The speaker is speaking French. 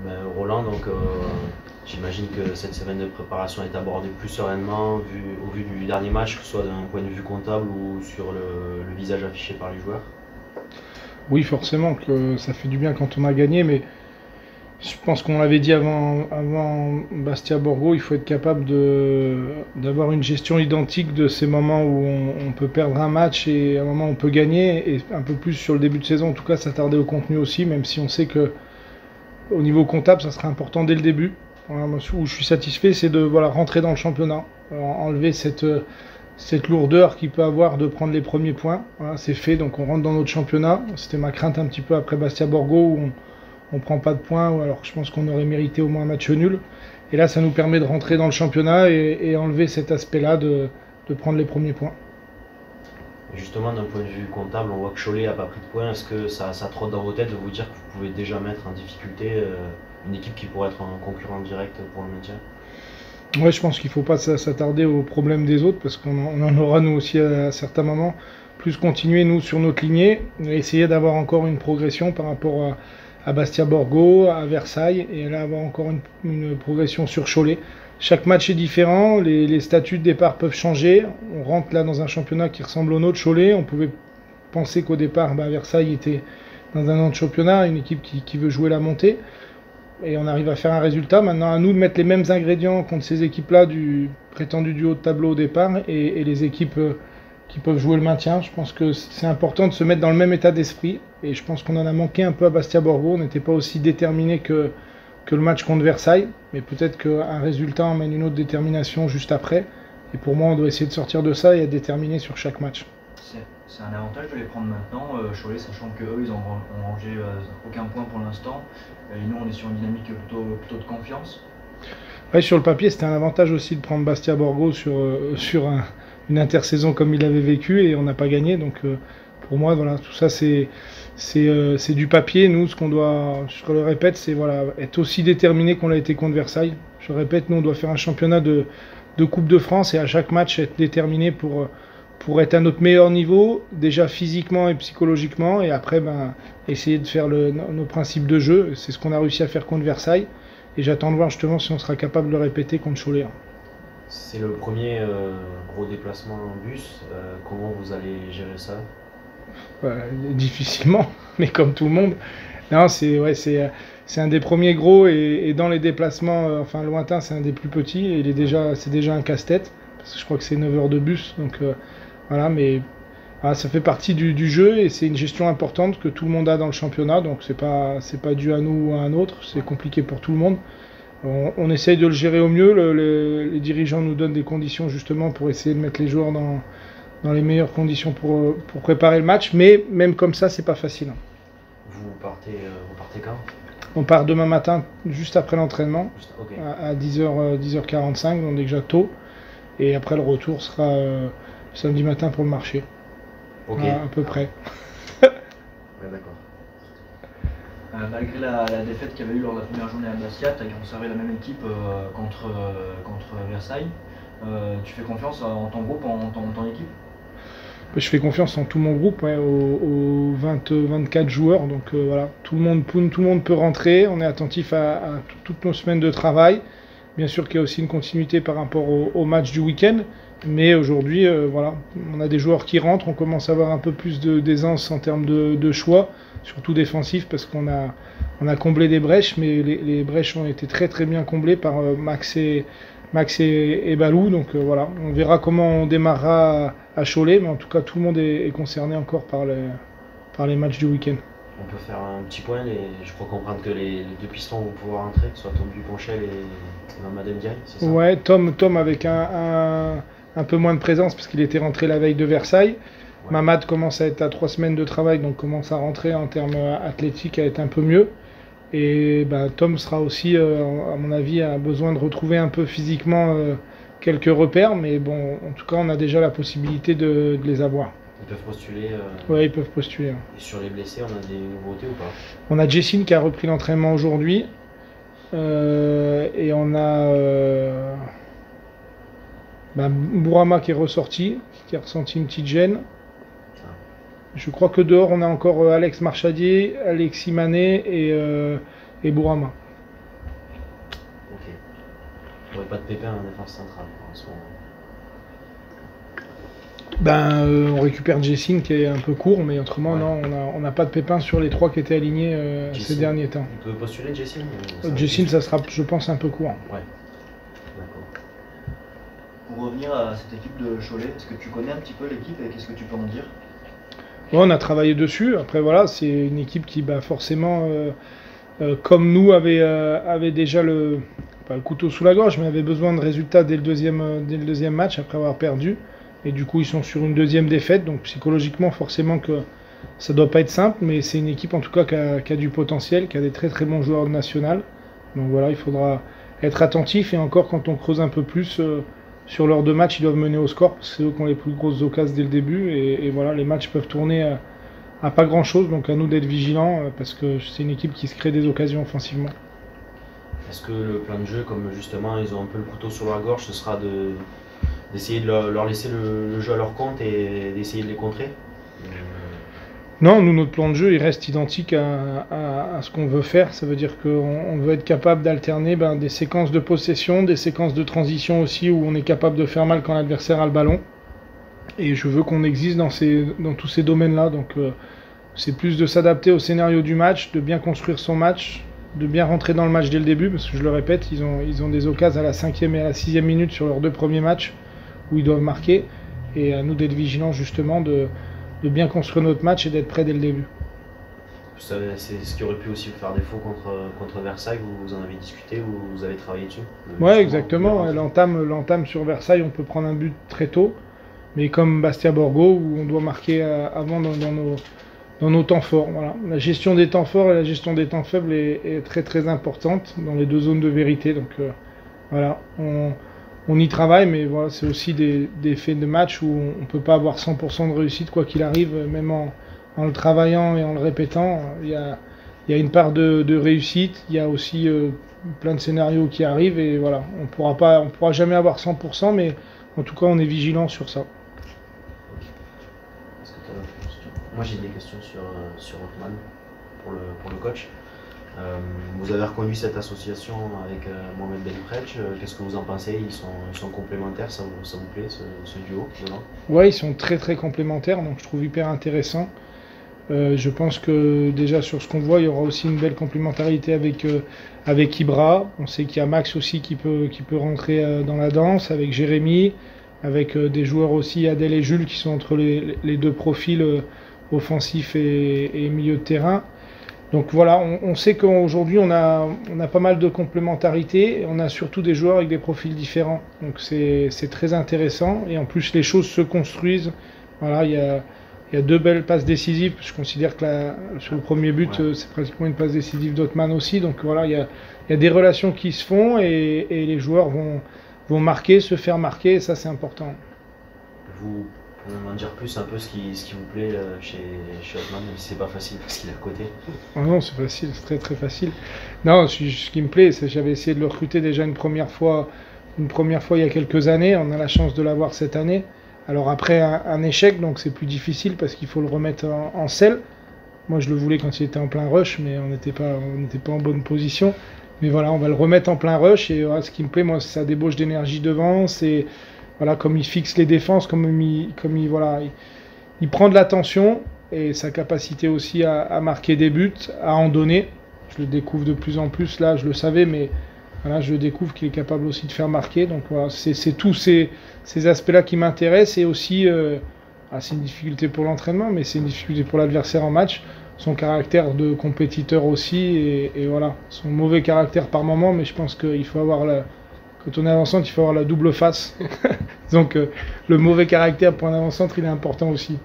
Ben, Roland, j'imagine que cette semaine de préparation est abordée plus sereinement au vu du dernier match, que ce soit d'un point de vue comptable ou sur le visage affiché par les joueurs. Oui, forcément que ça fait du bien quand on a gagné, mais je pense qu'on l'avait dit avant Bastia Borgo, il faut être capable d'avoir une gestion identique de ces moments où on peut perdre un match et un moment où on peut gagner, et un peu plus sur le début de saison. En tout cas, s'attarder au contenu aussi, même si on sait que au niveau comptable, ça sera important dès le début. Voilà, moi, où je suis satisfait, c'est de voilà, rentrer dans le championnat, enlever cette lourdeur qu'il peut avoir de prendre les premiers points. Voilà, c'est fait, donc on rentre dans notre championnat. C'était ma crainte un petit peu après Bastia Borgo, où on prend pas de points, ou alors je pense qu'on aurait mérité au moins un match nul. Et là, ça nous permet de rentrer dans le championnat et enlever cet aspect-là de prendre les premiers points. Et justement, d'un point de vue comptable, on voit que Cholet n'a pas pris de points. Est-ce que ça trotte dans vos têtes de vous dire que vous pouvez déjà mettre en difficulté une équipe qui pourrait être un concurrent direct pour le maintien? Ouais, je pense qu'il ne faut pas s'attarder aux problèmes des autres, parce qu'on en aura nous aussi à certains moments. Plus continuer nous sur notre lignée, et essayer d'avoir encore une progression par rapport à Bastia Borgo, à Versailles, et là avoir encore une progression sur Cholet. Chaque match est différent, les statuts de départ peuvent changer. On rentre là dans un championnat qui ressemble au nôtre, Cholet. On pouvait penser qu'au départ, Versailles était dans un autre championnat, une équipe qui veut jouer la montée. Et on arrive à faire un résultat. Maintenant, à nous de mettre les mêmes ingrédients contre ces équipes-là du prétendu du haut de tableau au départ et les équipes qui peuvent jouer le maintien. Je pense que c'est important de se mettre dans le même état d'esprit. Et je pense qu'on en a manqué un peu à Bastia Borgo. On n'était pas aussi déterminé que le match contre Versailles. Mais peut-être qu'un résultat emmène une autre détermination juste après. Et pour moi, on doit essayer de sortir de ça et être déterminé sur chaque match. C'est un avantage de les prendre maintenant, Cholet, sachant qu'eux, ils ont rangé aucun point pour l'instant. Et nous, on est sur une dynamique plutôt de confiance. Ouais, sur le papier, c'était un avantage aussi de prendre Bastia Borgo sur une intersaison comme il avait vécu, et on n'a pas gagné. Donc pour moi, voilà, tout ça c'est du papier. Nous, ce qu'on doit, je le répète, c'est voilà, être aussi déterminé qu'on l'a été contre Versailles. Je le répète, nous on doit faire un championnat de Coupe de France, et à chaque match être déterminé pour être à notre meilleur niveau, déjà physiquement et psychologiquement, et après essayer de faire nos principes de jeu. C'est ce qu'on a réussi à faire contre Versailles, et j'attends de voir justement si on sera capable de le répéter contre Cholet. C'est le premier gros déplacement en bus. Comment vous allez gérer ça? Difficilement, mais comme tout le monde. Non, c'est un des premiers gros, et dans les déplacements enfin lointains, c'est un des plus petits, et c'est déjà un casse-tête, parce que je crois que c'est 9 heures de bus, donc voilà, mais voilà, ça fait partie du jeu, et c'est une gestion importante que tout le monde a dans le championnat, donc c'est pas dû à nous ou à un autre, c'est compliqué pour tout le monde. On essaye de le gérer au mieux, les dirigeants nous donnent des conditions justement pour essayer de mettre les joueurs dans les meilleures conditions pour préparer le match, mais même comme ça, c'est pas facile. Vous partez quand? On part demain matin, juste après l'entraînement, Ok. à 10h45, donc déjà tôt, et après le retour sera samedi matin pour le marché, Ok. à peu près. Ouais, d'accord. Malgré la défaite qu'il y avait eu lors de la première journée à Bastia, tu as conservé la même équipe contre Versailles. Tu fais confiance en ton groupe, en ton équipe? Je fais confiance en tout mon groupe, ouais, aux 24 joueurs, donc voilà, tout le monde peut rentrer. On est attentif à toutes nos semaines de travail. Bien sûr qu'il y a aussi une continuité par rapport au match du week-end, mais aujourd'hui, voilà, on a des joueurs qui rentrent, on commence à avoir un peu plus d'aisance en termes de choix, surtout défensif, parce on a comblé des brèches, mais les brèches ont été très très bien comblées par Max et Balou, donc voilà, on verra comment on démarrera à Cholet, mais en tout cas tout le monde est concerné encore par les matchs du week-end. On peut faire un petit point. Je crois comprendre que les deux pistons vont pouvoir entrer, que ce soit Tom Duponchel et Mamad Ndiaye, c'est ça? Ouais, Tom avec un peu moins de présence parce qu'il était rentré la veille de Versailles. Ouais. Mamad commence à être à 3 semaines de travail, donc commence à rentrer en termes athlétiques, à être un peu mieux. Et Tom sera aussi, à mon avis, a besoin de retrouver un peu physiquement quelques repères, mais bon, en tout cas, on a déjà la possibilité de les avoir. Ils peuvent postuler. Ouais, ils peuvent postuler. Et sur les blessés, on a des nouveautés ou pas? On a Jessine qui a repris l'entraînement aujourd'hui. Et on a Bourama qui est ressorti, qui a ressenti une petite gêne. Je crois que dehors, on a encore Alex Marchadier, Alexis Manet et Bourama. n'aurait pas de pépin en défense centrale en ce moment. On récupère Jessin qui est un peu court, mais autrement, Ouais. non, on n'a pas de pépins sur les 3 qui étaient alignés ces Jessin. derniers temps. Il peut postuler Jessin Jessin, ça sera, je pense, un peu court. Ouais, d'accord. Pour revenir à cette équipe de Cholet, est-ce que tu connais un petit peu l'équipe et qu'est-ce que tu peux en dire? Ouais, on a travaillé dessus. Après, voilà, c'est une équipe qui, forcément, comme nous, avait déjà pas le couteau sous la gorge, mais avait besoin de résultats dès le deuxième match, après avoir perdu. Et du coup, ils sont sur une deuxième défaite. Donc, psychologiquement, forcément que ça doit pas être simple. Mais c'est une équipe, en tout cas, qui a du potentiel, qui a des très très bons joueurs de national. Donc voilà, il faudra être attentif. Et encore, quand on creuse un peu plus sur leurs 2 matchs, ils doivent mener au score, parce que c'est eux qui ont les plus grosses occasions dès le début. Et voilà, les matchs peuvent tourner à pas grand-chose. Donc à nous d'être vigilants, parce que c'est une équipe qui se crée des occasions offensivement. Est-ce que le plan de jeu, comme justement ils ont un peu le couteau sur la gorge, ce sera d'essayer de leur laisser le jeu à leur compte et d'essayer de les contrer? Non, nous, notre plan de jeu, il reste identique à ce qu'on veut faire. Ça veut dire qu'on veut être capable d'alterner des séquences de possession, des séquences de transition aussi, où on est capable de faire mal quand l'adversaire a le ballon. Et je veux qu'on existe dans tous ces domaines-là. Donc c'est plus de s'adapter au scénario du match, de bien construire son match, de bien rentrer dans le match dès le début, parce que je le répète, ils ont des occasions à la 5e et à la 6e minute sur leurs 2 premiers matchs, où ils doivent marquer. Et à nous d'être vigilants justement de bien construire notre match et d'être prêts dès le début. C'est ce qui aurait pu aussi faire défaut contre Versailles, vous en avez discuté ou vous avez travaillé dessus? Ouais, exactement. L'entame sur Versailles, on peut prendre un but très tôt, mais comme Bastia Borgo, où on doit marquer avant dans nos temps forts. Voilà. La gestion des temps forts et la gestion des temps faibles est très très importante dans les 2 zones de vérité. Donc voilà, on y travaille, mais voilà, c'est aussi des faits de match où on ne peut pas avoir 100% de réussite quoi qu'il arrive, même en le travaillant et en le répétant. Il y a une part de réussite, il y a aussi plein de scénarios qui arrivent et voilà, on pourra jamais avoir 100%, mais en tout cas on est vigilant sur ça. Est-ce que tu as d'autres questions? Moi j'ai des questions sur Othman pour le coach. Vous avez reconduit cette association avec Mohamed Benfredj. Qu'est-ce que vous en pensez? Ils sont complémentaires, ça vous plaît ce duo devant? Ouais, ils sont très très complémentaires, donc je trouve hyper intéressant. Je pense que déjà sur ce qu'on voit, il y aura aussi une belle complémentarité avec Ibra. On sait qu'il y a Max aussi qui peut rentrer dans la danse, avec Jérémy, avec des joueurs aussi, Adèle et Jules, qui sont entre les 2 profils offensifs et milieu de terrain. Donc voilà, on sait qu'aujourd'hui on a pas mal de complémentarité et on a surtout des joueurs avec des profils différents. Donc c'est très intéressant et en plus les choses se construisent. Voilà, il y a 2 belles passes décisives. Je considère que sur le premier but, ouais, c'est pratiquement une passe décisive d'Othman aussi. Donc voilà, il y a des relations qui se font et les joueurs vont marquer, se faire marquer et ça c'est important. Vous pouvez m'en dire plus un peu ce qui vous plaît chez Othman, même si c'est pas facile parce qu'il est à côté? Oh non, c'est facile, c'est très très facile. Non, ce qui me plaît, c'est que j'avais essayé de le recruter déjà une première fois il y a quelques années. On a la chance de l'avoir cette année. Alors après un échec, donc c'est plus difficile parce qu'il faut le remettre en selle. Moi je le voulais quand il était en plein rush, mais on n'était pas en bonne position. Mais voilà, on va le remettre en plein rush et voilà, ce qui me plaît, moi, c'est sa débauche d'énergie devant. C'est voilà, comme il fixe les défenses, comme il prend de l'attention et sa capacité aussi à marquer des buts, à en donner. Je le découvre de plus en plus là, je le savais, mais voilà, je découvre qu'il est capable aussi de faire marquer. Donc voilà, c'est tous ces aspects-là qui m'intéressent et aussi, c'est une difficulté pour l'entraînement, mais c'est une difficulté pour l'adversaire en match. Son caractère de compétiteur aussi et voilà, son mauvais caractère par moment, mais je pense qu'il faut avoir quand on est avant-centre, il faut avoir la double face. Donc le mauvais caractère pour un avant-centre, il est important aussi.